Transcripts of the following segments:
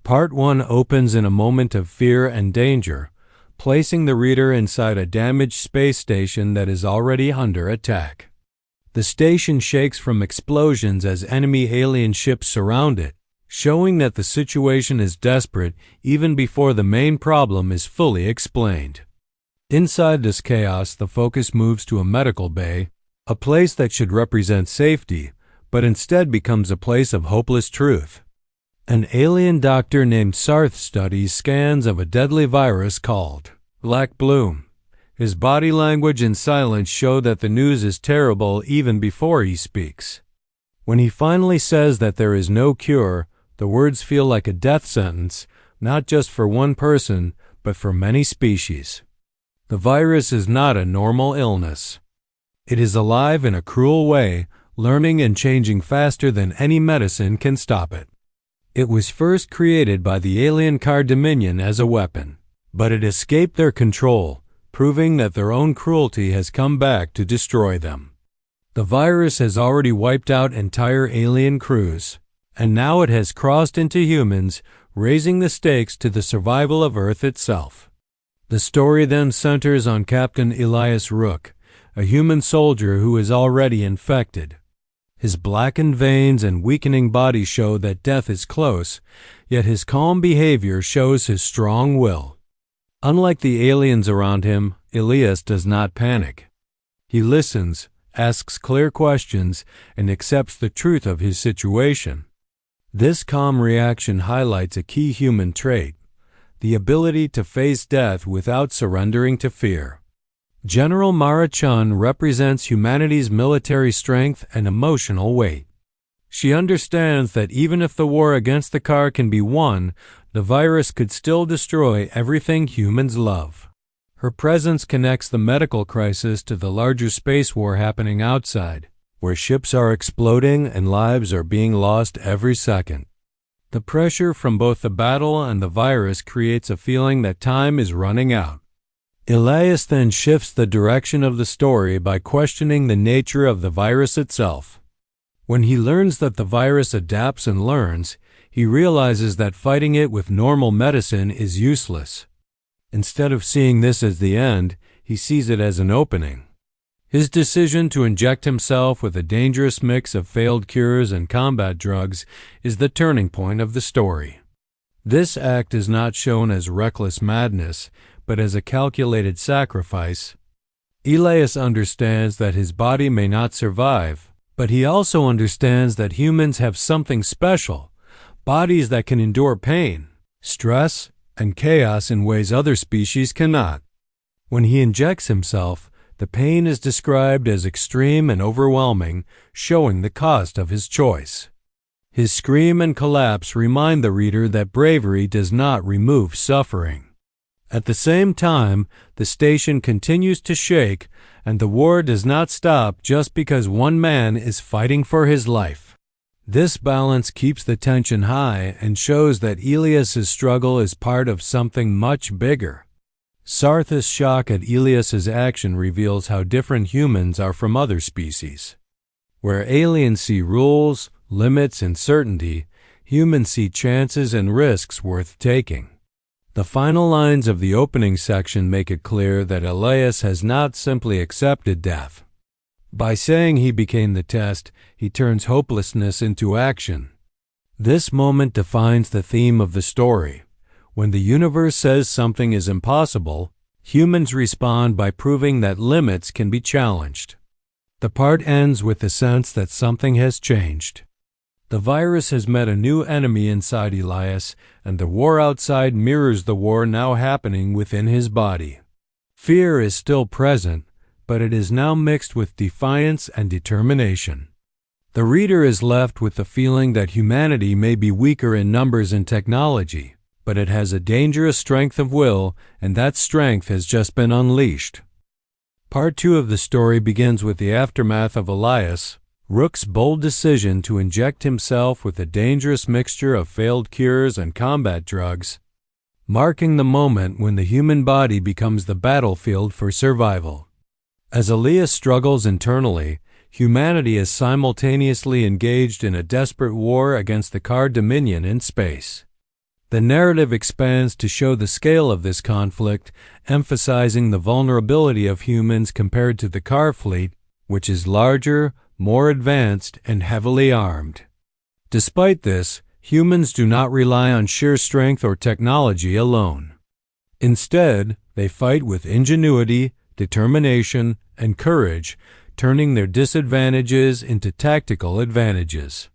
Part 1 opens in a moment of fear and danger, placing the reader inside a damaged space station that is already under attack. The station shakes from explosions as enemy alien ships surround it, showing that the situation is desperate even before the main problem is fully explained. Inside this chaos, the focus moves to a medical bay, a place that should represent safety, but instead becomes a place of hopeless truth. An alien doctor named Sarth studies scans of a deadly virus called Black Bloom. His body language and silence show that the news is terrible even before he speaks. When he finally says that there is no cure, the words feel like a death sentence, not just for one person, but for many species. The virus is not a normal illness. It is alive in a cruel way, learning and changing faster than any medicine can stop it. It was first created by the alien Car Dominion as a weapon, but it escaped their control, proving that their own cruelty has come back to destroy them. The virus has already wiped out entire alien crews, and now it has crossed into humans, raising the stakes to the survival of Earth itself. The story then centers on Captain Elias Rook, a human soldier who is already infected. His blackened veins and weakening body show that death is close, yet his calm behavior shows his strong will. Unlike the aliens around him, Elias does not panic. He listens, asks clear questions, and accepts the truth of his situation. This calm reaction highlights a key human trait, the ability to face death without surrendering to fear. General Mara Chun represents humanity's military strength and emotional weight. She understands that even if the war against the Car can be won, the virus could still destroy everything humans love. Her presence connects the medical crisis to the larger space war happening outside, where ships are exploding and lives are being lost every second. The pressure from both the battle and the virus creates a feeling that time is running out. Elias then shifts the direction of the story by questioning the nature of the virus itself. When he learns that the virus adapts and learns, he realizes that fighting it with normal medicine is useless. Instead of seeing this as the end, he sees it as an opening. His decision to inject himself with a dangerous mix of failed cures and combat drugs is the turning point of the story. This act is not shown as reckless madness, but as a calculated sacrifice. Elias understands that his body may not survive, but he also understands that humans have something special, bodies that can endure pain, stress, and chaos in ways other species cannot. When he injects himself, the pain is described as extreme and overwhelming, showing the cost of his choice. His scream and collapse remind the reader that bravery does not remove suffering. At the same time, the station continues to shake, and the war does not stop just because one man is fighting for his life. This balance keeps the tension high and shows that Elias's struggle is part of something much bigger. Sarth's shock at Elias's action reveals how different humans are from other species. Where aliens see rules, limits, and certainty, humans see chances and risks worth taking. The final lines of the opening section make it clear that Elias has not simply accepted death. By saying he became the test, he turns hopelessness into action. This moment defines the theme of the story. When the universe says something is impossible, humans respond by proving that limits can be challenged. The part ends with the sense that something has changed. The virus has met a new enemy inside Elias, and the war outside mirrors the war now happening within his body. Fear is still present, but it is now mixed with defiance and determination. The reader is left with the feeling that humanity may be weaker in numbers and technology, but it has a dangerous strength of will, and that strength has just been unleashed. Part 2 of the story begins with the aftermath of Elias, Rook's bold decision to inject himself with a dangerous mixture of failed cures and combat drugs, marking the moment when the human body becomes the battlefield for survival. As Elias struggles internally, humanity is simultaneously engaged in a desperate war against the Car Dominion in space. The narrative expands to show the scale of this conflict, emphasizing the vulnerability of humans compared to the car fleet, which is larger, more advanced, and heavily armed. Despite this, humans do not rely on sheer strength or technology alone. Instead, they fight with ingenuity, determination, and courage, turning their disadvantages into tactical advantages.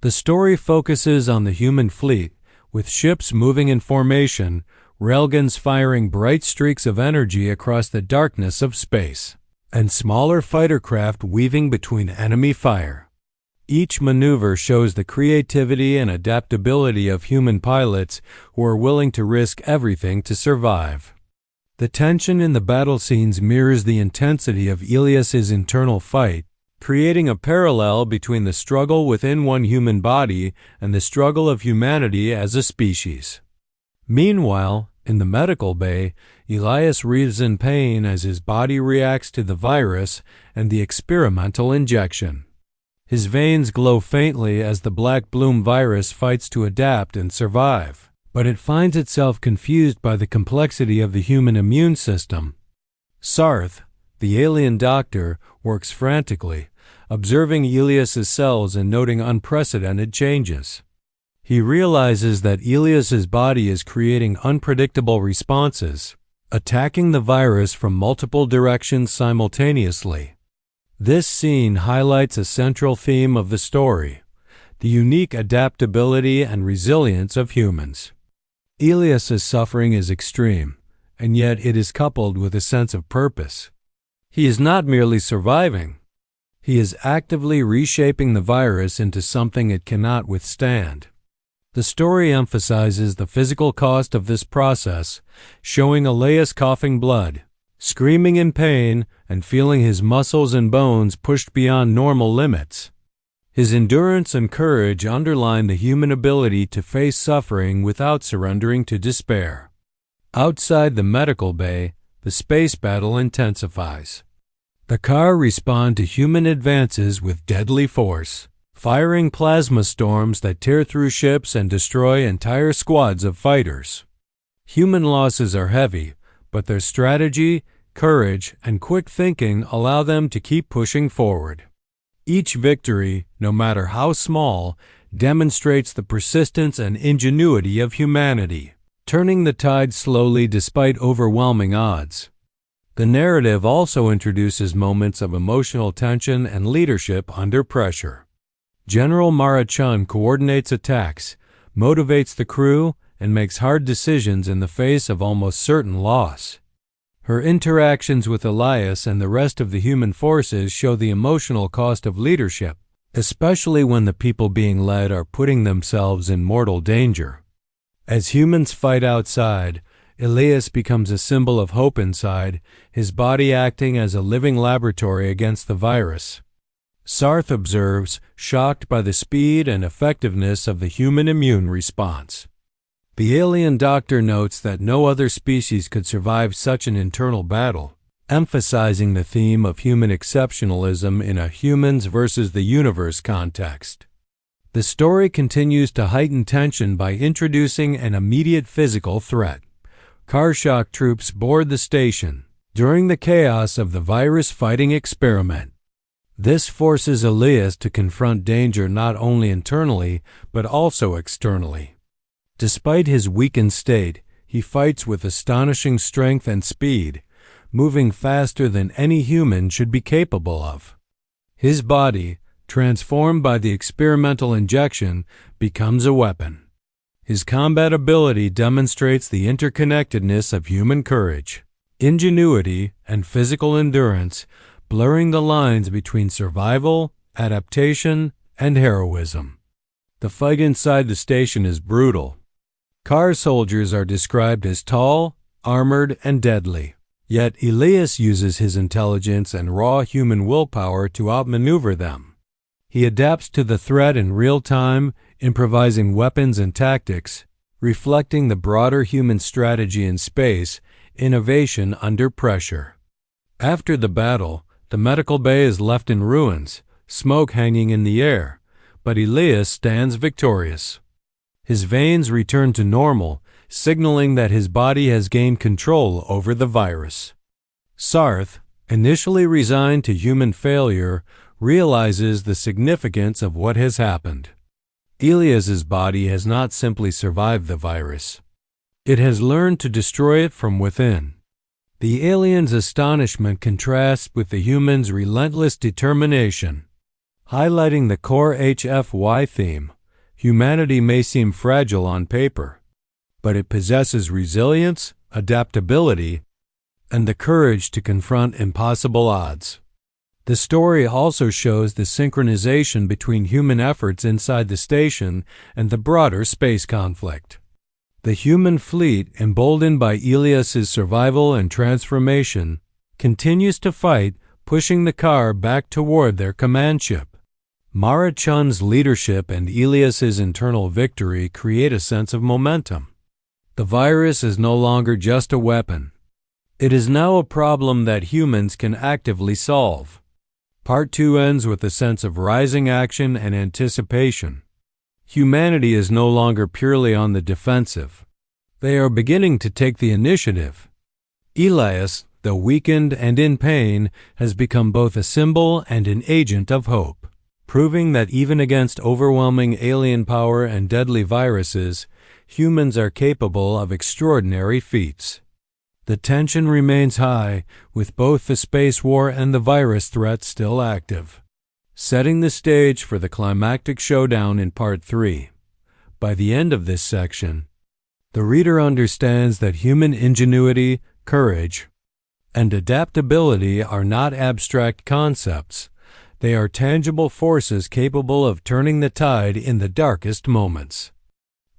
The story focuses on the human fleet, with ships moving in formation, railguns firing bright streaks of energy across the darkness of space, and smaller fighter craft weaving between enemy fire. Each maneuver shows the creativity and adaptability of human pilots who are willing to risk everything to survive. The tension in the battle scenes mirrors the intensity of Ilias's internal fight, creating a parallel between the struggle within one human body and the struggle of humanity as a species. Meanwhile, in the medical bay, Elias writhes in pain as his body reacts to the virus and the experimental injection. His veins glow faintly as the black bloom virus fights to adapt and survive, but it finds itself confused by the complexity of the human immune system. Sarth, the alien doctor, works frantically, observing Elias's cells and noting unprecedented changes. He realizes that Elias's body is creating unpredictable responses, attacking the virus from multiple directions simultaneously. This scene highlights a central theme of the story: the unique adaptability and resilience of humans. Elias's suffering is extreme, and yet it is coupled with a sense of purpose. He is not merely surviving. He is actively reshaping the virus into something it cannot withstand. The story emphasizes the physical cost of this process, showing Elias coughing blood, screaming in pain, and feeling his muscles and bones pushed beyond normal limits. His endurance and courage underline the human ability to face suffering without surrendering to despair. Outside the medical bay, the space battle intensifies. The car respond to human advances with deadly force, firing plasma storms that tear through ships and destroy entire squads of fighters. Human losses are heavy, but their strategy, courage, and quick thinking allow them to keep pushing forward. Each victory, no matter how small, demonstrates the persistence and ingenuity of humanity, turning the tide slowly despite overwhelming odds. The narrative also introduces moments of emotional tension and leadership under pressure. General Mara Chun coordinates attacks, motivates the crew, and makes hard decisions in the face of almost certain loss. Her interactions with Elias and the rest of the human forces show the emotional cost of leadership, especially when the people being led are putting themselves in mortal danger. As humans fight outside, Elias becomes a symbol of hope inside, his body acting as a living laboratory against the virus. Sarth observes, shocked by the speed and effectiveness of the human immune response. The alien doctor notes that no other species could survive such an internal battle, emphasizing the theme of human exceptionalism in a humans versus the universe context. The story continues to heighten tension by introducing an immediate physical threat. Car-shock troops board the station during the chaos of the virus-fighting experiment. This forces Elias to confront danger not only internally, but also externally. Despite his weakened state, he fights with astonishing strength and speed, moving faster than any human should be capable of. His body, transformed by the experimental injection, becomes a weapon. His combat ability demonstrates the interconnectedness of human courage, ingenuity, and physical endurance, blurring the lines between survival, adaptation, and heroism. The fight inside the station is brutal. Car soldiers are described as tall, armored, and deadly. Yet Elias uses his intelligence and raw human willpower to outmaneuver them. He adapts to the threat in real time, improvising weapons and tactics, reflecting the broader human strategy in space, innovation under pressure. After the battle, the medical bay is left in ruins, smoke hanging in the air, but Elias stands victorious. His veins return to normal, signaling that his body has gained control over the virus. Sarth, initially resigned to human failure, realizes the significance of what has happened. Elias's body has not simply survived the virus. It has learned to destroy it from within. The alien's astonishment contrasts with the human's relentless determination. Highlighting the core HFY theme, humanity may seem fragile on paper, but it possesses resilience, adaptability, and the courage to confront impossible odds. The story also shows the synchronization between human efforts inside the station and the broader space conflict. The human fleet, emboldened by Elias's survival and transformation, continues to fight, pushing the car back toward their command ship. Mara Chun's leadership and Elias's internal victory create a sense of momentum. The virus is no longer just a weapon. It is now a problem that humans can actively solve. Part 2 ends with a sense of rising action and anticipation. Humanity is no longer purely on the defensive. They are beginning to take the initiative. Elias, though weakened and in pain, has become both a symbol and an agent of hope, proving that even against overwhelming alien power and deadly viruses, humans are capable of extraordinary feats. The tension remains high, with both the space war and the virus threat still active, setting the stage for the climactic showdown in Part 3. By the end of this section, the reader understands that human ingenuity, courage, and adaptability are not abstract concepts. They are tangible forces capable of turning the tide in the darkest moments.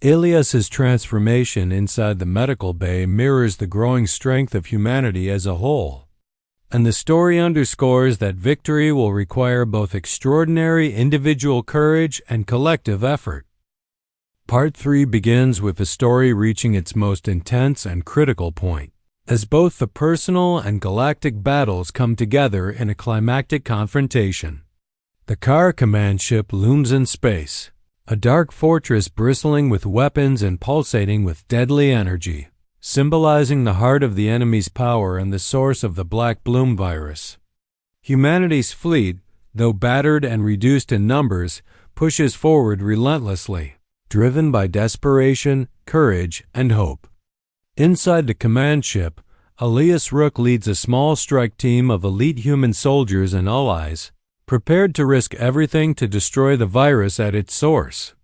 Elias's transformation inside the medical bay mirrors the growing strength of humanity as a whole, and the story underscores that victory will require both extraordinary individual courage and collective effort. Part 3 begins with the story reaching its most intense and critical point, as both the personal and galactic battles come together in a climactic confrontation. The Car command ship looms in space, a dark fortress bristling with weapons and pulsating with deadly energy, symbolizing the heart of the enemy's power and the source of the Black Bloom virus. Humanity's fleet, though battered and reduced in numbers, pushes forward relentlessly, driven by desperation, courage, and hope. Inside the command ship, Elias Rook leads a small strike team of elite human soldiers and allies, prepared to risk everything to destroy the virus at its source.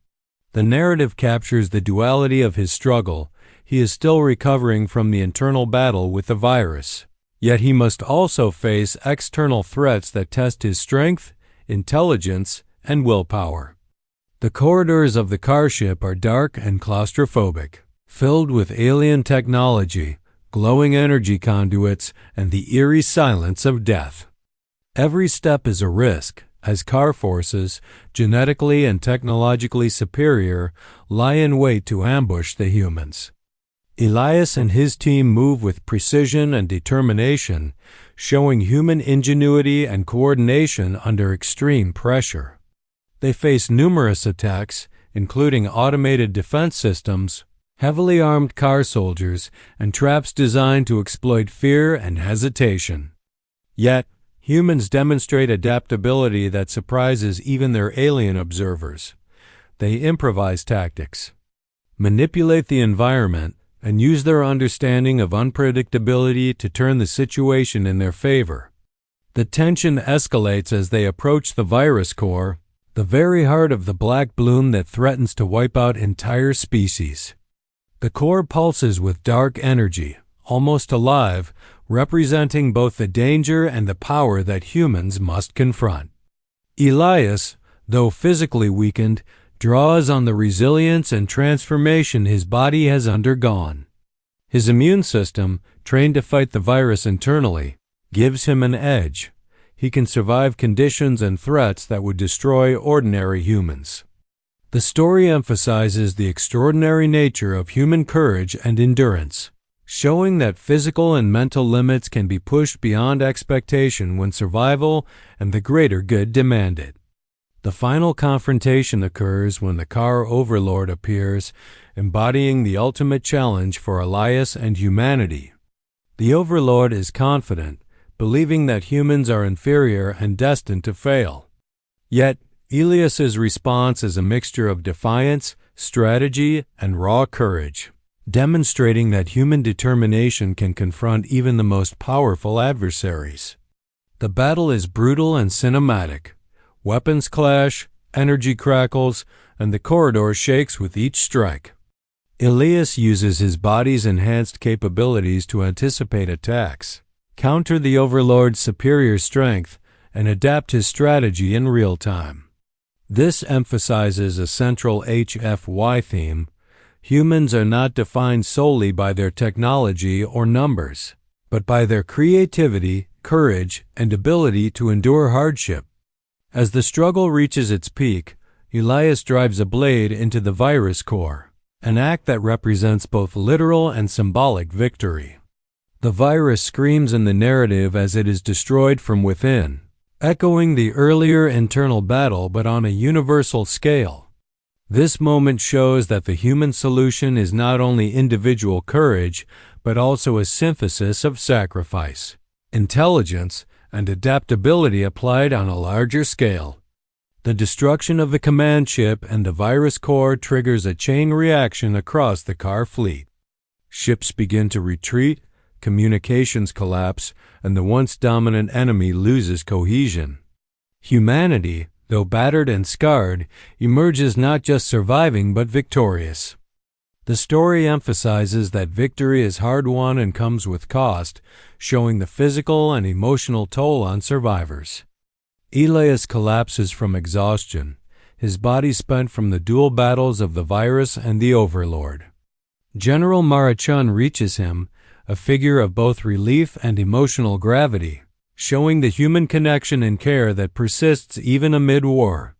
The narrative captures the duality of his struggle. He is still recovering from the internal battle with the virus, yet he must also face external threats that test his strength, intelligence, and willpower. The corridors of the car ship are dark and claustrophobic, filled with alien technology, glowing energy conduits, and the eerie silence of death. Every step is a risk, as car forces, genetically and technologically superior, lie in wait to ambush the humans. Elias and his team move with precision and determination, showing human ingenuity and coordination under extreme pressure. They face numerous attacks, including automated defense systems, heavily armed car soldiers, and traps designed to exploit fear and hesitation. Yet, humans demonstrate adaptability that surprises even their alien observers. They improvise tactics, manipulate the environment, and use their understanding of unpredictability to turn the situation in their favor. The tension escalates as they approach the virus core, the very heart of the Black Bloom that threatens to wipe out entire species. The core pulses with dark energy, almost alive, representing both the danger and the power that humans must confront. Elias, though physically weakened, draws on the resilience and transformation his body has undergone. His immune system, trained to fight the virus internally, gives him an edge. He can survive conditions and threats that would destroy ordinary humans. The story emphasizes the extraordinary nature of human courage and endurance, showing that physical and mental limits can be pushed beyond expectation when survival and the greater good demand it. The final confrontation occurs when the car overlord appears, embodying the ultimate challenge for Elias and humanity. The overlord is confident, believing that humans are inferior and destined to fail. Yet, Elias's response is a mixture of defiance, strategy, and raw courage, demonstrating that human determination can confront even the most powerful adversaries. The battle is brutal and cinematic. Weapons clash, energy crackles, and the corridor shakes with each strike. Elias uses his body's enhanced capabilities to anticipate attacks, counter the Overlord's superior strength, and adapt his strategy in real time. This emphasizes a central HFY theme. Humans are not defined solely by their technology or numbers, but by their creativity, courage, and ability to endure hardship. As the struggle reaches its peak, Elias drives a blade into the virus core, an act that represents both literal and symbolic victory. The virus screams in the narrative as it is destroyed from within, echoing the earlier internal battle but on a universal scale. This moment shows that the human solution is not only individual courage, but also a synthesis of sacrifice, intelligence, and adaptability applied on a larger scale. The destruction of the command chip and the virus core triggers a chain reaction across the car fleet. Ships begin to retreat, communications collapse, and the once dominant enemy loses cohesion. Humanity, though battered and scarred, emerges not just surviving but victorious. The story emphasizes that victory is hard-won and comes with cost, showing the physical and emotional toll on survivors. Elias collapses from exhaustion, his body spent from the dual battles of the virus and the Overlord. General Marachun reaches him, a figure of both relief and emotional gravity, showing the human connection and care that persists even amid war.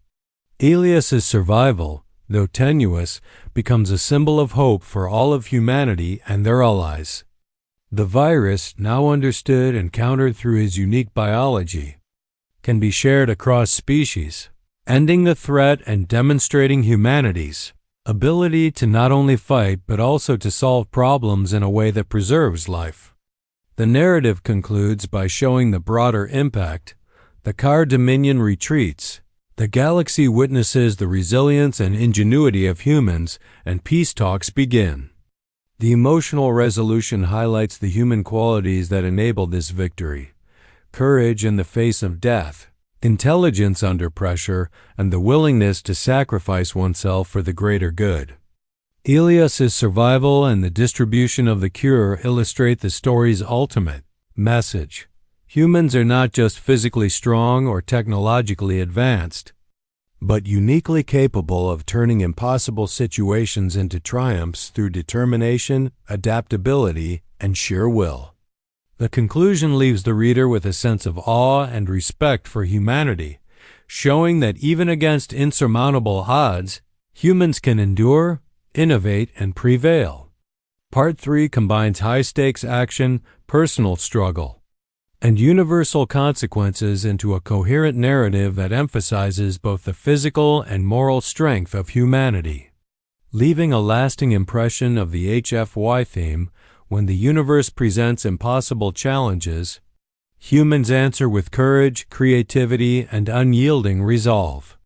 Elias's survival, though tenuous, becomes a symbol of hope for all of humanity and their allies. The virus, now understood and countered through his unique biology, can be shared across species, ending the threat and demonstrating humanity's ability to not only fight but also to solve problems in a way that preserves life. The narrative concludes by showing the broader impact. The car Dominion retreats. The galaxy witnesses the resilience and ingenuity of humans, and peace talks begin. The emotional resolution highlights the human qualities that enable this victory: courage in the face of death, intelligence under pressure, and the willingness to sacrifice oneself for the greater good. Elias's survival and the distribution of the cure illustrate the story's ultimate message. Humans are not just physically strong or technologically advanced, but uniquely capable of turning impossible situations into triumphs through determination, adaptability, and sheer will. The conclusion leaves the reader with a sense of awe and respect for humanity, showing that even against insurmountable odds, humans can endure, innovate, and prevail. Part 3 combines high-stakes action, personal struggle, and universal consequences into a coherent narrative that emphasizes both the physical and moral strength of humanity. Leaving a lasting impression of the HFY theme, when the universe presents impossible challenges, humans answer with courage, creativity, and unyielding resolve.